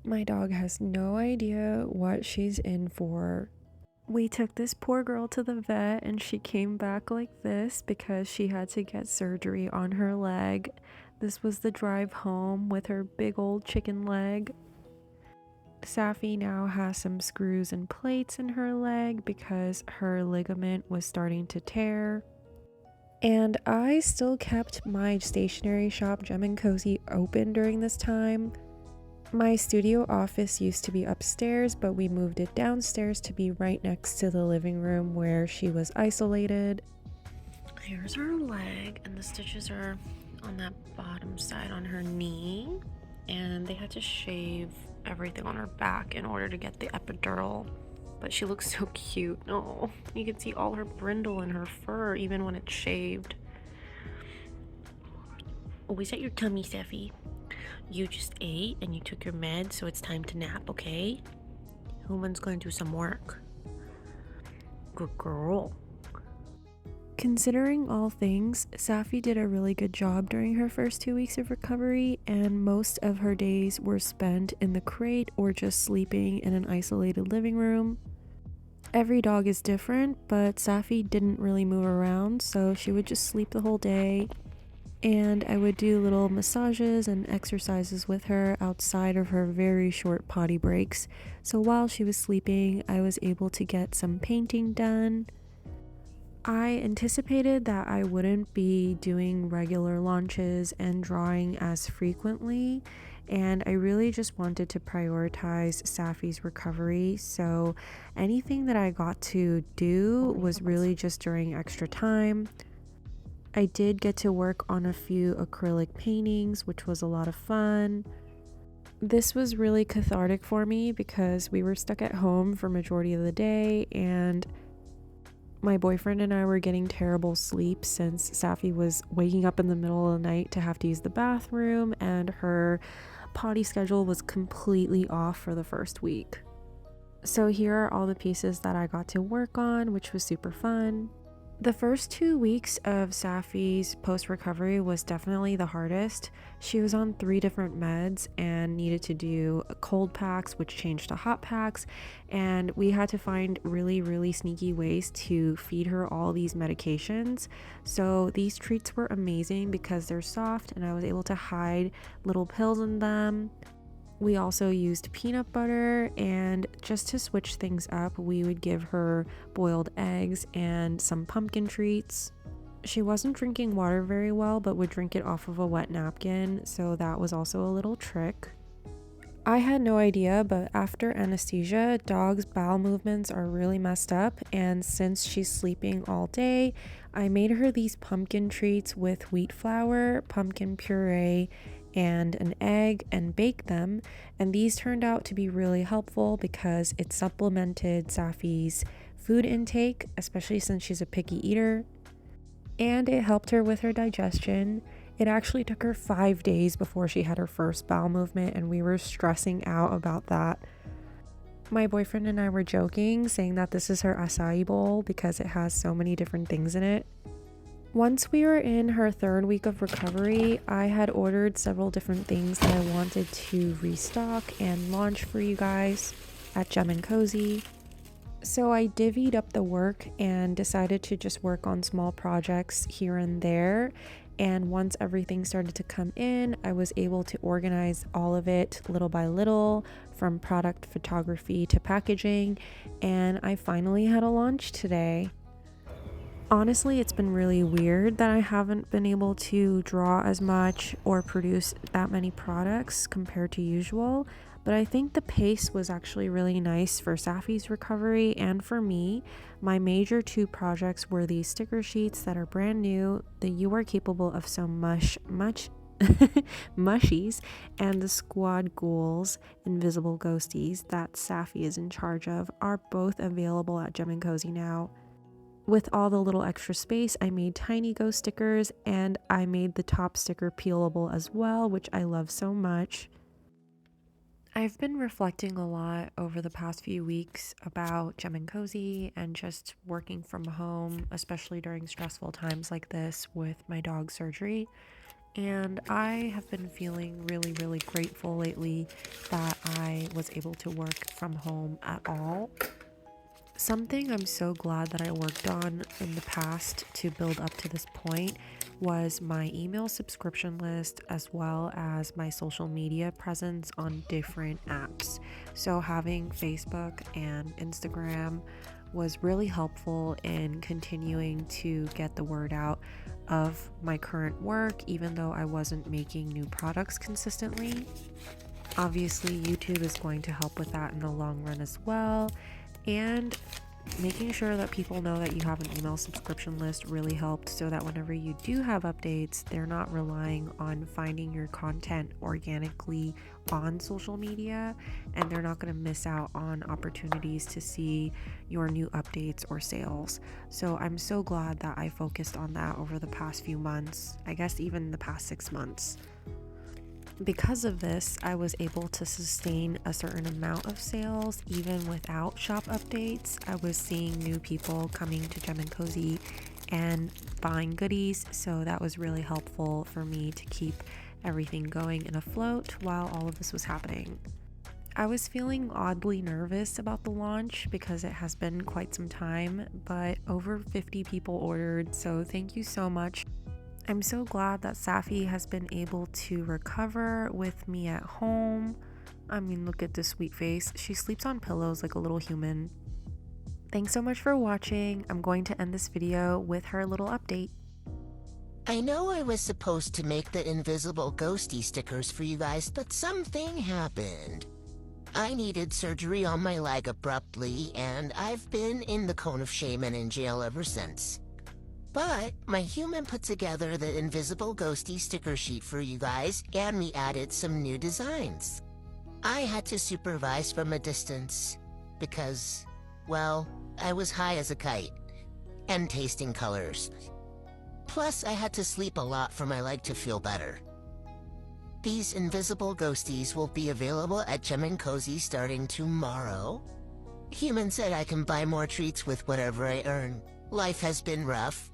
My dog has no idea what she's in for. We took this poor girl to the vet and she came back like this because she had to get surgery on her leg. This was the drive home with her big old chicken leg. Safi now has some screws and plates in her leg because her ligament was starting to tear. And I still kept my stationery shop, Gem & Cozy, open during this time. My studio office used to be upstairs, but we moved it downstairs to be right next to the living room where she was isolated. Here's her leg, and the stitches are on that bottom side on her knee, and they had to shave everything on her back in order to get the epidural. But she looks so cute. Oh, you can see all her brindle in her fur even when it's shaved. Oh, is that your tummy, Steffi? You just ate and you took your meds, so it's time to nap, okay? Human's going to do some work. Good girl. Considering all things, Safi did a really good job during her first 2 weeks of recovery, and most of her days were spent in the crate or just sleeping in an isolated living room. Every dog is different, but Safi didn't really move around, so she would just sleep the whole day. And I would do little massages and exercises with her outside of her very short potty breaks. So while she was sleeping, I was able to get some painting done. I anticipated that I wouldn't be doing regular launches and drawing as frequently, and I really just wanted to prioritize Safi's recovery, so anything that I got to do was really just during extra time. I did get to work on a few acrylic paintings, which was a lot of fun. This was really cathartic for me because we were stuck at home for majority of the day, and my boyfriend and I were getting terrible sleep since Safi was waking up in the middle of the night to have to use the bathroom, and her potty schedule was completely off for the first week. So here are all the pieces that I got to work on, which was super fun. The first 2 weeks of Safi's post-recovery was definitely the hardest. She was on 3 different meds and needed to do cold packs, which changed to hot packs, and we had to find really sneaky ways to feed her all these medications. So these treats were amazing because they're soft and I was able to hide little pills in them. We also used peanut butter, and just to switch things up, we would give her boiled eggs and some pumpkin treats. She wasn't drinking water very well, but would drink it off of a wet napkin, so that was also a little trick. I had no idea, but after anesthesia, dogs' bowel movements are really messed up, and since she's sleeping all day, I made her these pumpkin treats with wheat flour, pumpkin puree, and an egg and baked them, and these turned out to be really helpful because it supplemented Safi's food intake, especially since she's a picky eater, and it helped her with her digestion. It actually took her 5 days before she had her first bowel movement, and we were stressing out about that. My boyfriend and I were joking, saying that this is her acai bowl because it has so many different things in it. Once we were in her 3rd week of recovery, I had ordered several different things that I wanted to restock and launch for you guys at Gem & Cozy. So I divvied up the work and decided to just work on small projects here and there. And once everything started to come in, I was able to organize all of it little by little, from product photography to packaging, and I finally had a launch today. Honestly, it's been really weird that I haven't been able to draw as much or produce that many products compared to usual, but I think the pace was actually really nice for Safi's recovery and for me. My major 2 projects were these sticker sheets that are brand new, the You Are Capable of So Much mushies, and the Squad Ghouls Invisible Ghosties that Safi is in charge of are both available at Gem & Cozy now. With all the little extra space, I made tiny ghost stickers, and I made the top sticker peelable as well, which I love so much. I've been reflecting a lot over the past few weeks about Gem & Cozy and just working from home, especially during stressful times like this with my dog's surgery. And I have been feeling really, really grateful lately that I was able to work from home at all. Something I'm so glad that I worked on in the past to build up to this point was my email subscription list as well as my social media presence on different apps. So having Facebook and Instagram was really helpful in continuing to get the word out of my current work, even though I wasn't making new products consistently. Obviously, YouTube is going to help with that in the long run as well. And making sure that people know that you have an email subscription list really helped, so that whenever you do have updates, they're not relying on finding your content organically on social media, and they're not going to miss out on opportunities to see your new updates or sales. So I'm so glad that I focused on that over the past few months, I guess even the past 6 months. Because of this, I was able to sustain a certain amount of sales even without shop updates. I was seeing new people coming to Gem and Cozy and buying goodies, so that was really helpful for me to keep everything going and afloat while all of this was happening. I was feeling oddly nervous about the launch because it has been quite some time, but over 50 people ordered, so thank you so much. I'm so glad that Safi has been able to recover with me at home. I mean, look at this sweet face. She sleeps on pillows like a little human. Thanks so much for watching. I'm going to end this video with her little update. I know I was supposed to make the invisible ghosty stickers for you guys, but something happened. I needed surgery on my leg abruptly, and I've been in the cone of shame and in jail ever since. But my human put together the invisible ghosty sticker sheet for you guys, and we added some new designs. I had to supervise from a distance because, well, I was high as a kite and tasting colors. Plus, I had to sleep a lot for my leg to feel better. These invisible ghosties will be available at Gem and Cozy starting tomorrow. Human said I can buy more treats with whatever I earn. Life has been rough,